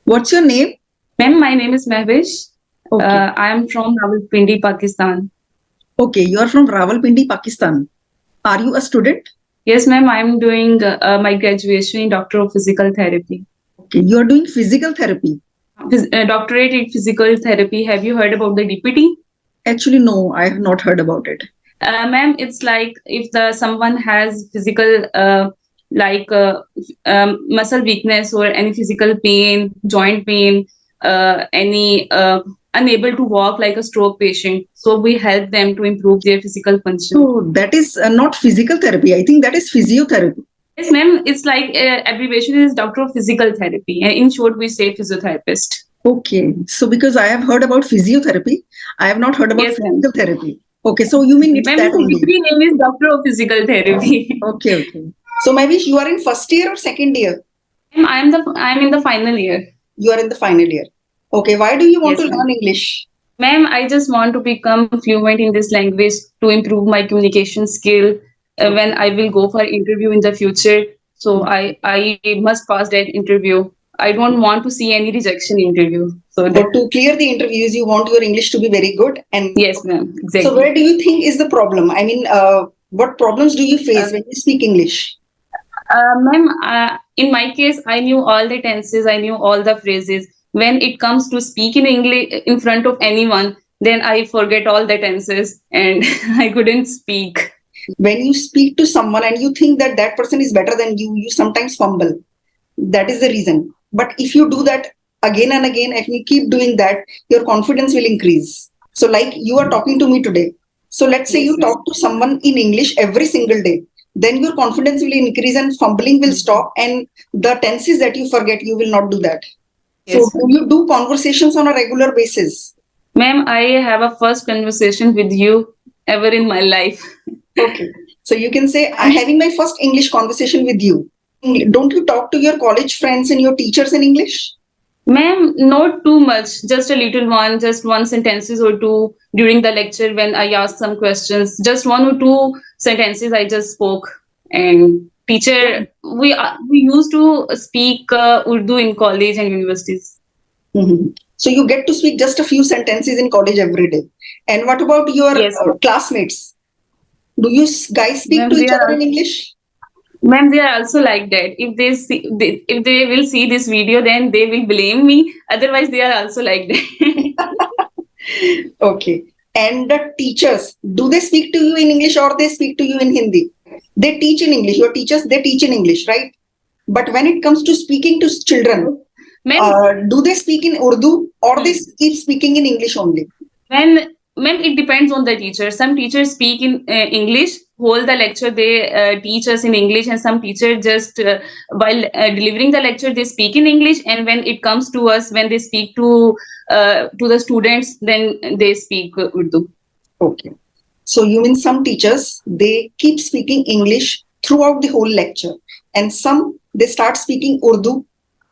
What's your name? Ma'am, my name is Mehwish. Okay. I am from Rawalpindi, Pakistan. Okay, you are from Rawalpindi, Pakistan. Are you a student? Yes, ma'am, I am doing my graduation in Doctor of Physical Therapy. Okay, you are doing physical therapy. Doctorate in Physical Therapy. Have you heard about the DPT? Actually, no, I have not heard about it. Ma'am, it's like if someone has physical muscle weakness or any physical pain, joint pain, any unable to walk like a stroke patient. So we help them to improve their physical function. So that is not physical therapy. I think that is physiotherapy. Yes, ma'am. It's like abbreviation is Doctor of Physical Therapy. And in short, we say physiotherapist. Okay, so because I have heard about physiotherapy, I have not heard about Yes, ma'am. physical therapy. Okay, so you mean it's Ma'am, that the only? degree name is Doctor of Physical Therapy. Okay. So my wish, you are in first year or second year? Ma'am, I'm in the final year. You are in the final year. Okay, why do you want Yes, to ma'am. learn English? Ma'am, I just want to become fluent in this language to improve my communication skill when I will go for interview in the future. So I must pass that interview. I don't want to see any rejection interview. So To clear the interviews, you want your English to be very good. And yes, ma'am. Exactly. so where do you think is the problem? I mean, what problems do you face when you speak English? Ma'am, in my case, I knew all the tenses, I knew all the phrases. When it comes to speak in English in front of anyone, then I forget all the tenses and I couldn't speak. When you speak to someone and you think that that person is better than you sometimes fumble. That is the reason. But if you do that again and again, and you keep doing that, your confidence will increase. So, like you are talking to me today. So, let's say Yes, you ma'am. talk to someone in English every single day. Then your confidence will increase and fumbling will stop, and the tenses that you forget, you will not do that. So, Yes, do ma'am. you do conversations on a regular basis? Ma'am, I have a first conversation with you ever in my life. Okay. So, you can say, I'm having my first English conversation with you. Don't you talk to your college friends and your teachers in English? Ma'am, not too much, just a little one, just one sentences or two during the lecture when I asked some questions. Just one or two sentences I just spoke. And teacher, we used to speak Urdu in college and universities. Mm-hmm. So you get to speak just a few sentences in college every day. And what about your classmates? Do you guys speak Ma'am, to each other in English? Ma'am, they are also like that. If they will see this video, then they will blame me. Otherwise, they are also like that. Okay. And the teachers, do they speak to you in English or they speak to you in Hindi? They teach in English. Your teachers, they teach in English, right? But when it comes to speaking to children, do they speak in Urdu or they keep speaking in English only? Ma'am, it depends on the teacher. Some teachers speak in English, whole the lecture they teach us in English, and some teachers just while delivering the lecture they speak in English, and when it comes to us, when they speak to the students, then they speak Urdu. Okay. So you mean some teachers, they keep speaking English throughout the whole lecture, and some they start speaking Urdu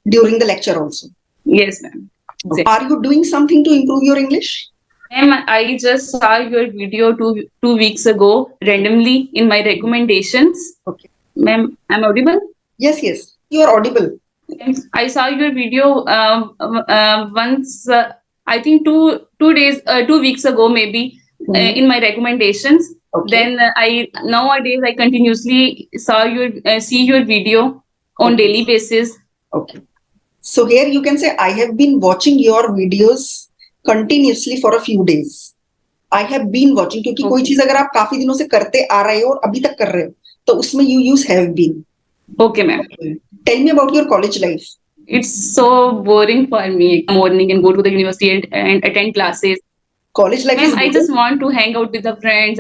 during the lecture also. Yes, ma'am. Exactly. Are you doing something to improve your English? Ma'am, I just saw your video two weeks ago randomly in my recommendations. Okay. Ma'am, I'm audible? Yes, you are audible. I saw your video once, I think 2 weeks ago, maybe in my recommendations. Okay. Then nowadays I continuously see your video on daily basis. Okay. So here you can say I have been watching your videos continuously for a few days. I have been watching क्योंकि कोई चीज अगर आप काफी दिनों से करते आ रहे हो और अभी तक कर रहे हो तो उसमें you use have been. Okay, ma'am. Tell me about your college life. It's so boring for me. Morning and go to the university and attend classes. College life is I just want to hang out with the friends.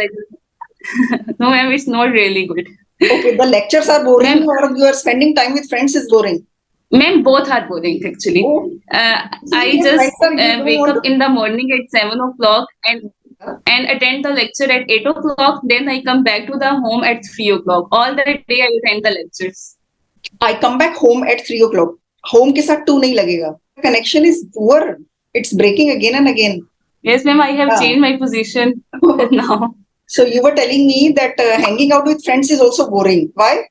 No, ma'am, it's not really good. Okay, the lectures are boring or you are spending time with friends is boring? Ma'am, both are boring actually. I just wake up in the morning at 7 o'clock and attend the lecture at 8 o'clock. Then I come back to the home at 3 o'clock. All the day I attend the lectures. I come back home at 3 o'clock. Home के साथ 2 नहीं लगेगा. Connection is poor. It's breaking again and again. Yes, ma'am, I have changed my position now. So you were telling me that hanging out with friends is also boring. Why?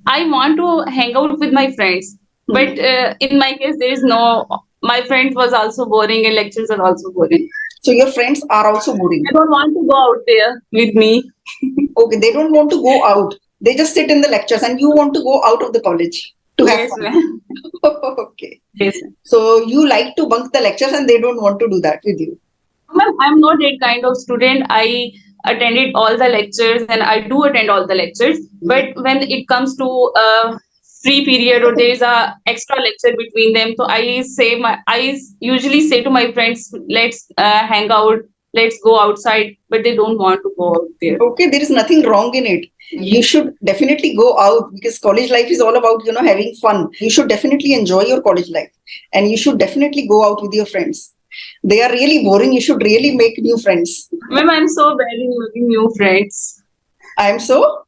I want to hang out with my friends. But in my case, there is no. My friend was also boring, and lectures are also boring. So your friends are also boring. I don't want to go out there with me. Okay, they don't want to go out. They just sit in the lectures, and you want to go out of the college to have Yes, fun. ma'am. Okay. Yes, ma'am. So you like to bunk the lectures, and they don't want to do that with you. Ma'am, I'm not that kind of student. I attended all the lectures and I do attend all the lectures. But when it comes to free period or there is a extra lecture between them, so I usually say to my friends, let's hang out, let's go outside. But they don't want to go out there. Okay, there is nothing wrong in it. You should definitely go out because college life is all about, having fun. You should definitely enjoy your college life and you should definitely go out with your friends. They are really boring. You should really make new friends. Ma'am, I'm so bad in making new friends. I am so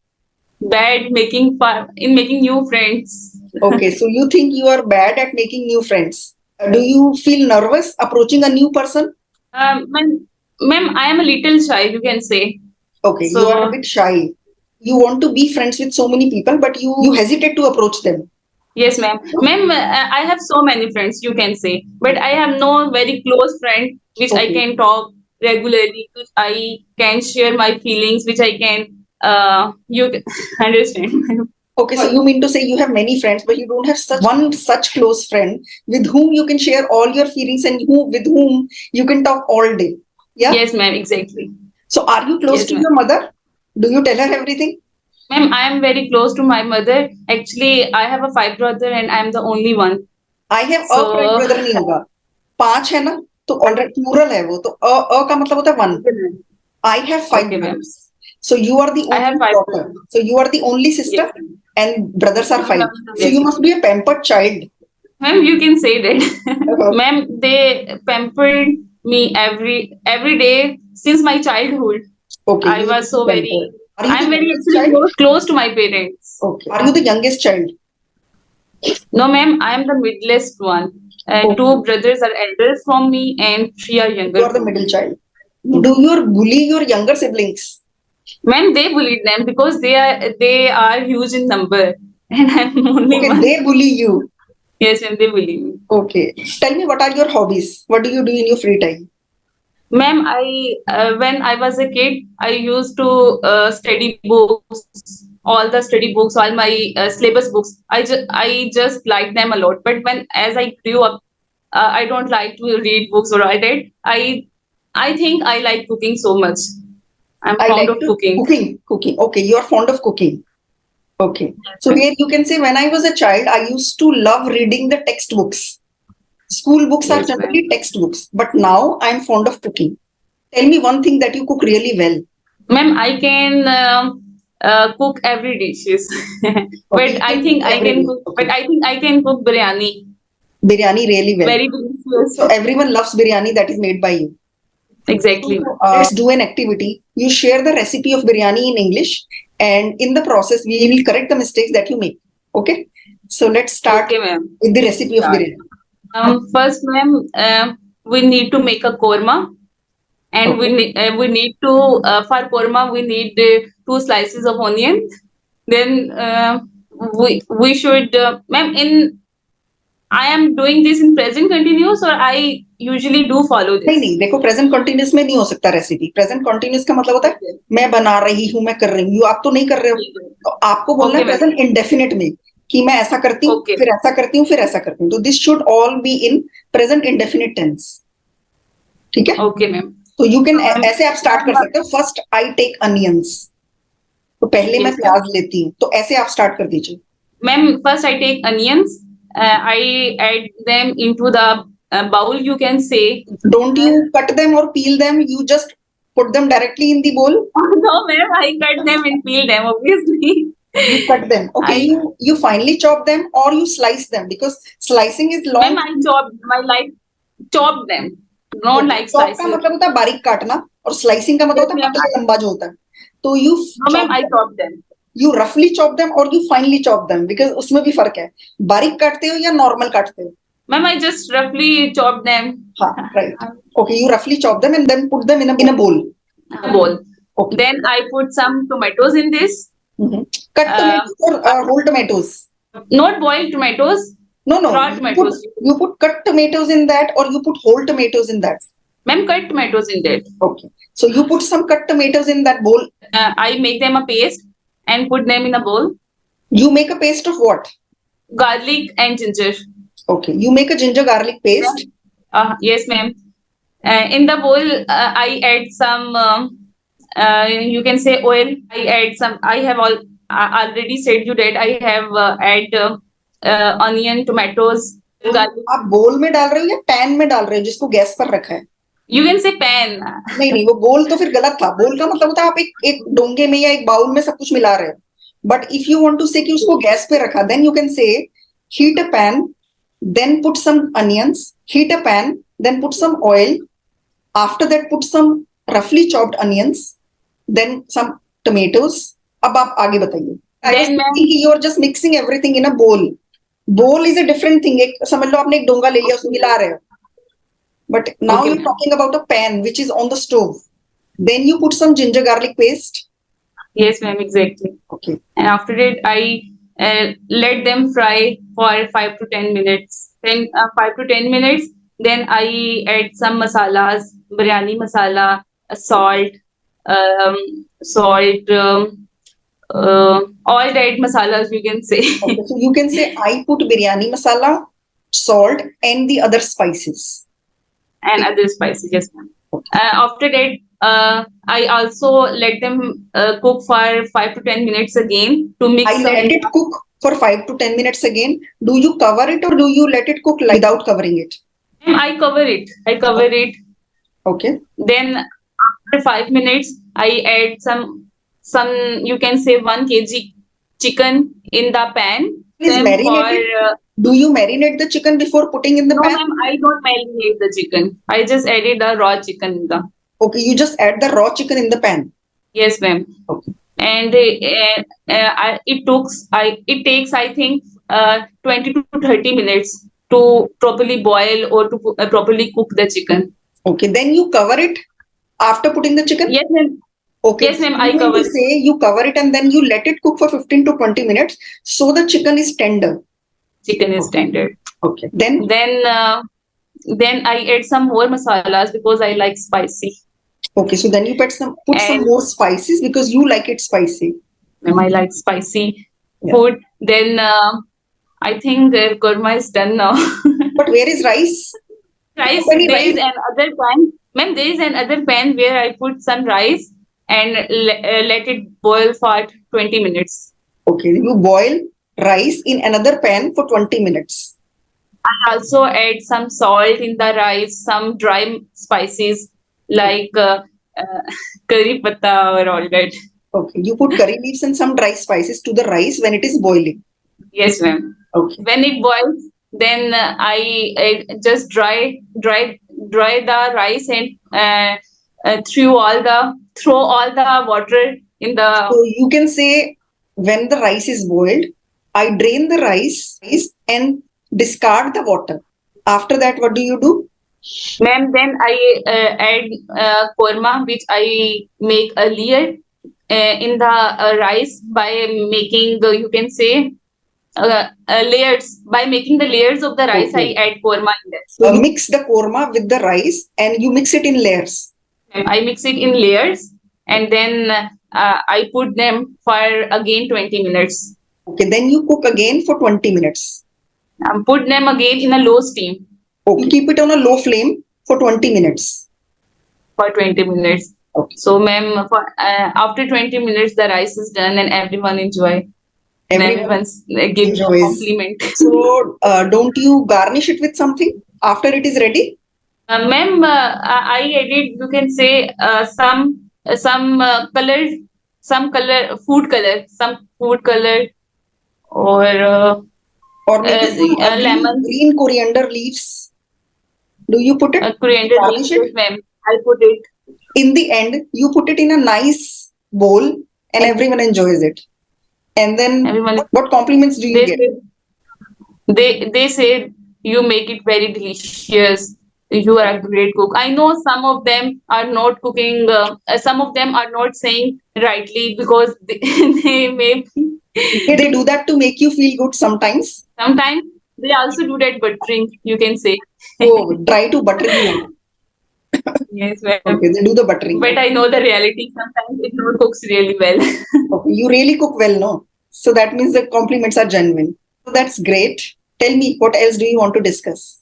Bad making fun in making new friends. okay. So you think you are bad at making new friends? Do you feel nervous approaching a new person? Ma'am, I am a little shy, you can say. Okay, you are a bit shy. You want to be friends with so many people, but you hesitate to approach them. Yes, ma'am. Ma'am, I have so many friends, you can say, but I have no very close friend which I can talk regularly, which I can share my feelings, which I can, you can understand. Okay, so you mean to say you have many friends, but you don't have such close friend with whom you can share all your feelings and with whom you can talk all day. Yeah. Yes, ma'am, exactly. So are you close to your mother? Do you tell her everything? Ma'am, I am very close to my mother. Actually, I have a 5 brother and I am the only one. I have a friend brother नहीं होगा. 5 है ना तो already plural है वो तो का मतलब होता है 1. I have 5 brothers. So you are the only daughter. So you are the only sister and brothers are 5. So you must be a pampered child. Ma'am, you can say that. Ma'am, they pampered me every day since my childhood. Okay. I was so very. I'm very close to my parents. Okay. Are you the youngest child? No, ma'am. I am the middlest one. 2 brothers are elder from me, and 3 are younger. You are the middle child. Do you bully your younger siblings? Ma'am, they bullied them because they are huge in number, and I'm only one. They bully you. Yes, ma'am. They bully me. Okay. Tell me, what are your hobbies? What do you do in your free time? Ma'am, when I was a kid, I used to study books, all the study books, all my syllabus books. I just liked them a lot. But as I grew up, I don't like to read books or write it. I think I like cooking so much. I'm fond of cooking. Cooking. Okay, you are fond of cooking. Okay. So here you can say, when I was a child, I used to love reading the textbooks. School books are generally textbooks, but now I'm fond of cooking. Tell me one thing that you cook really well. Ma'am, I can cook every dishes, but I think I can cook. But I think I can cook biryani. Biryani really well. Very delicious. So everyone loves biryani that is made by you. Exactly. So, let's do an activity. You share the recipe of biryani in English, and in the process, we will correct the mistakes that you make. Okay. So let's start with the recipe of biryani. First, ma'am, we need to make a korma, and we need to for korma we need 2 slices of onion. Then we should, ma'am, I am doing this in present continuous or I usually do follow this. नहीं देखो present continuous में नहीं हो सकता recipe. Present continuous का मतलब होता है मैं बना रही हूँ, मैं कर रही हूँ. आप तो नहीं कर रहे हो, तो आपको बोलना है present indefinite में कि मैं ऐसा करती हूँ, फिर ऐसा करती हूँ, फिर ऐसा करती हूँ. तो this should all be in present indefinite tense. ठीक है? Okay, ma'am. तो you can ऐसे आप start कर सकते हो. First I take onions. तो पहले मैं प्याज लेती हूँ. तो ऐसे आप start कर दीजिए. Ma'am, first I take onions. I add them into the bowl, you can say. Don't you cut them or peel them? You just put them directly in the bowl? No, ma'am, I cut them and peel them, obviously. You cut them. Okay, you finely chop them or you slice them, because slicing is long. Ma'am, I chop them. Not like slicing. का मतलब होता है बारीक काटना और slicing का मतलब होता है पतला लंबा जो होता है. तो you ma'am, I chop them. You roughly chop them or you finely chop them, because उसमें भी फर्क है. बारीक काटते हो या normal काटते हो? Ma'am, I just roughly chop them. हाँ, right. Okay, you roughly chop them and then put them in a bowl. A bowl. Okay. Then I put some tomatoes in this. Cut tomatoes or whole tomatoes? Not boiled tomatoes. No, no. Raw tomatoes. You put cut tomatoes in that, or you put whole tomatoes in that? Ma'am, cut tomatoes in that. Okay. So you put some cut tomatoes in that bowl. I make them a paste and put them in a bowl. You make a paste of what? Garlic and ginger. Okay. You make a ginger garlic paste. Yes, ma'am. In the bowl, I add some, you can say oil. I add some, I have already said you that I have add onion, tomatoes, garlic. आप बोल में डाल रहे हो या pan में डाल रहे हो जिसको गैस पर रखा है? You can say pan. नहीं, वो बोल तो फिर गलत था. बोल का मतलब होता है आप एक डोंगे में या एक बाउल में सब कुछ मिला रहे हो. But if you want to say कि उसको गैस पे रखा, then you can say heat a pan, then put some onions, heat a pan, then put some oil. After that, put some roughly chopped onions, then some tomatoes. अब आप आगे बताइए. I was thinking you're just mixing everything in a bowl. Bowl is a different thing. एक समझ लो आपने एक डोंगा ले लिया उसको मिला रहे हो. But now you're talking about a pan which is on the stove. Then you put some ginger garlic paste. Yes, ma'am, exactly. Okay. And after it, I let them fry for 5 to 10 minutes. Then 5 to 10 minutes, then I add some masalas, biryani masala, salt, all that masalas you can say. Okay, so you can say I put biryani masala, salt, and the other spices. And other spices, yes, ma'am. After that, I also let them cook for 5 to 10 minutes again to mix. I let it cook for 5 to 10 minutes again. Do you cover it or do you let it cook without covering it? I cover it. Okay. Then after 5 minutes, I add some you can say 1 kg chicken in the pan. Is marinated? Do you marinate the chicken before putting in the pan? No, ma'am, I don't marinate the chicken. I just added the raw chicken in the. Okay, you just add the raw chicken in the pan. Yes, ma'am. Okay. And it takes I think 20 to 30 minutes to properly boil or to properly cook the chicken. Okay, then you cover it after putting the chicken? Yes, ma'am. Okay. Yes, ma'am, I cover it. Say you cover it and then you let it cook for 15 to 20 minutes so the chicken is tender. Chicken is tender. Okay. Then I add some more masalas because I like spicy. Okay, so then you put some more spices because you like it spicy. Ma'am, I like spicy food. Then I think their kurma is done now. But where is rice? Rice. There is another pan. Ma'am, there is another pan where I put some rice and let it boil for 20 minutes. Okay, you boil rice in another pan for 20 minutes. I also add some salt in the rice, some dry spices like curry patta or all that. Okay, you put curry leaves and some dry spices to the rice when it is boiling. Yes, ma'am. Okay. When it boils, then I just dry the rice and throw all the water in the. So you can say when the rice is boiled, I drain the rice and discard the water. After that, what do you do? Ma'am, then I add korma which I make a layer in the rice by making you can say layers. By making the layers of the rice, I add korma in that. So you mix the korma with the rice and you mix it in layers. I mix it in layers and then I put them for again 20 minutes. Okay, then you cook again for 20 minutes. Put them again in a low steam. Okay, you keep it on a low flame for 20 minutes. For 20 minutes. Okay. So, ma'am, after 20 minutes, the rice is done and everyone enjoy. Everyone's gives a compliment. So, don't you garnish it with something after it is ready? Ma'am, I added, you can say, some color, food color, or maybe some lemon, green coriander leaves. Do you put it? Coriander leaves, yes, ma'am. I put it. In the end, you put it in a nice bowl and everyone enjoys it. And then what compliments do you get? They say you make it very delicious. You are a great cook. I know some of them are not cooking. Some of them are not saying rightly because they may. They do that to make you feel good sometimes. Sometimes, They also do that buttering, you can say. Oh, try to butter you. Yes, ma'am. Okay, they do the buttering. But I know the reality. Sometimes it not cooks really well. Okay, you really cook well, no? So that means the compliments are genuine. So that's great. Tell me, what else do you want to discuss?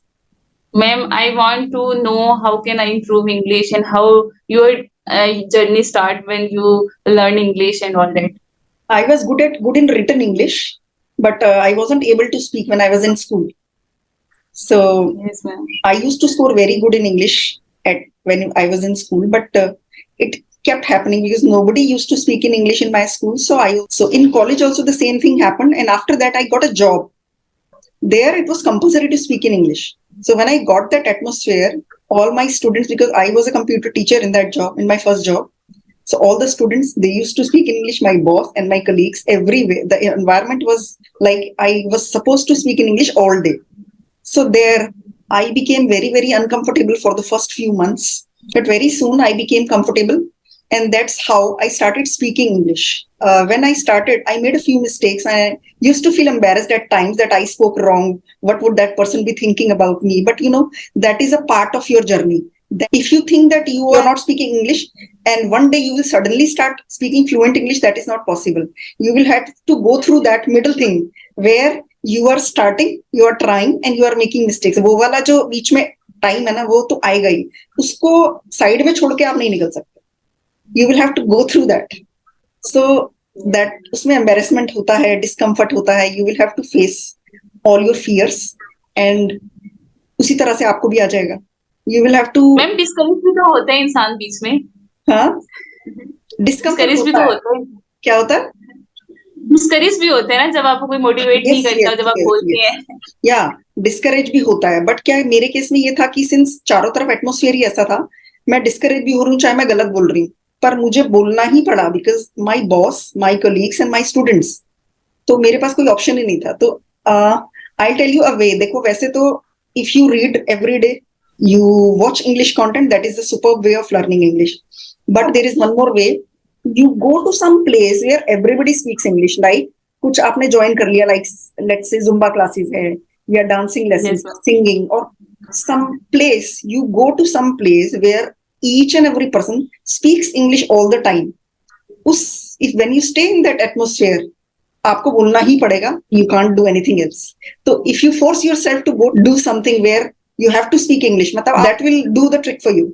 Ma'am, I want to know how can I improve English and how your journey start when you learn English and all that. I was good in written English, but I wasn't able to speak when I was in school. So Yes, ma'am. I used to score very good in English at when I was in school, but it kept happening because nobody used to speak in English in my school. So in college also the same thing happened, and after that I got a job. There it was compulsory to speak in English. So when I got that atmosphere, all my students, because I was a computer teacher in that job, in my first job, so all the students, they used to speak in English, my boss and my colleagues everywhere. The environment was like I was supposed to speak in English all day. So there I became very, very uncomfortable for the first few months. But very soon I became comfortable. And that's how I started speaking English. When I started, I made a few mistakes. I used to feel embarrassed at times that I spoke wrong. What would that person be thinking about me? But that is a part of your journey. That if you think that you are not speaking English and one day you will suddenly start speaking fluent English, that is not possible. You will have to go through that middle thing where you are starting, you are trying and you are making mistakes. वो वाला जो बीच में time है ना वो तो आएगा ही, उसको साइड में छोड़ के आप नहीं निकल सकते. You will have to go through that. So that उसमें embarrassment होता है, discomfort होता है. You will have to face all your fears and उसी तरह से आपको भी आ जाएगा. You will have to. Ma'am discourage भी तो होता है इंसान बीच में. हाँ, डिस्करेज भी तो होता है. क्या होता है? डिस्करेज भी होता है ना जब आपको कोई मोटिवेट नहीं करता, जब आप बोलते हैं. या डिस्करेज भी होता है, बट क्या मेरे केस में ये था कि सिंस चारों तरफ एटमोस्फेयर ही ऐसा था, मैं डिस्करेज भी हो रही हूँ चाहे मैं गलत बोल रही हूँ, पर मुझे बोलना ही पड़ा because my boss, my colleagues and my students. तो मेरे पास कोई ऑप्शन ही नहीं था. तो आई टेल यू अ वे. देखो वैसे तो if you read every day, you watch English content, that is the superb way of learning English. But there is one more way. You go to some place where everybody speaks English. Like कुछ आपने join कर लिया, like let's say Zumba classes है या dancing lessons, Yes, singing, or some place. You go to some place where each and every person speaks English all the time. When you stay in that atmosphere, आपको बोलना ही पड़ेगा. You can't do anything else. So if you force yourself to go do something where you have to speak English, मतलब that will do the trick for you.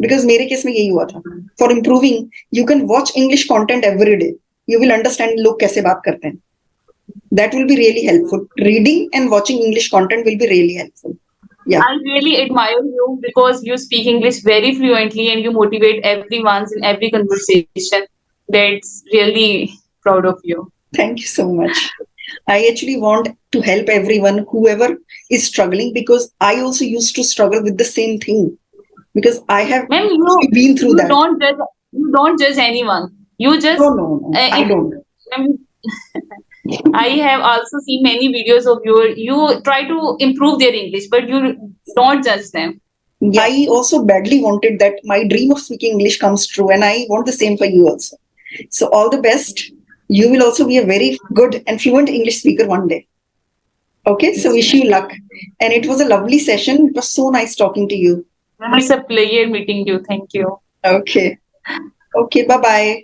Because मेरे case में यही हुआ था. For improving, you can watch English content every day. You will understand लोग कैसे बात करते हैं. That will be really helpful. Reading and watching English content will be really helpful. Yeah. I really admire you because you speak English very fluently and you motivate everyone in every conversation. That's really proud of you. Thank you so much. I actually want to help everyone, whoever is struggling, because I also used to struggle with the same thing. Because I have been through that. You don't judge anyone. You just no. I don't. I have also seen many videos of you try to improve their English, but you don't judge them. Yeah. I also badly wanted that my dream of speaking English comes true, and I want the same for you also. So all the best. You will also be a very good and fluent English speaker one day. Okay, so wish you luck. And it was a lovely session. It was so nice talking to you. It's a pleasure meeting you. Thank you. Okay. Okay, bye-bye.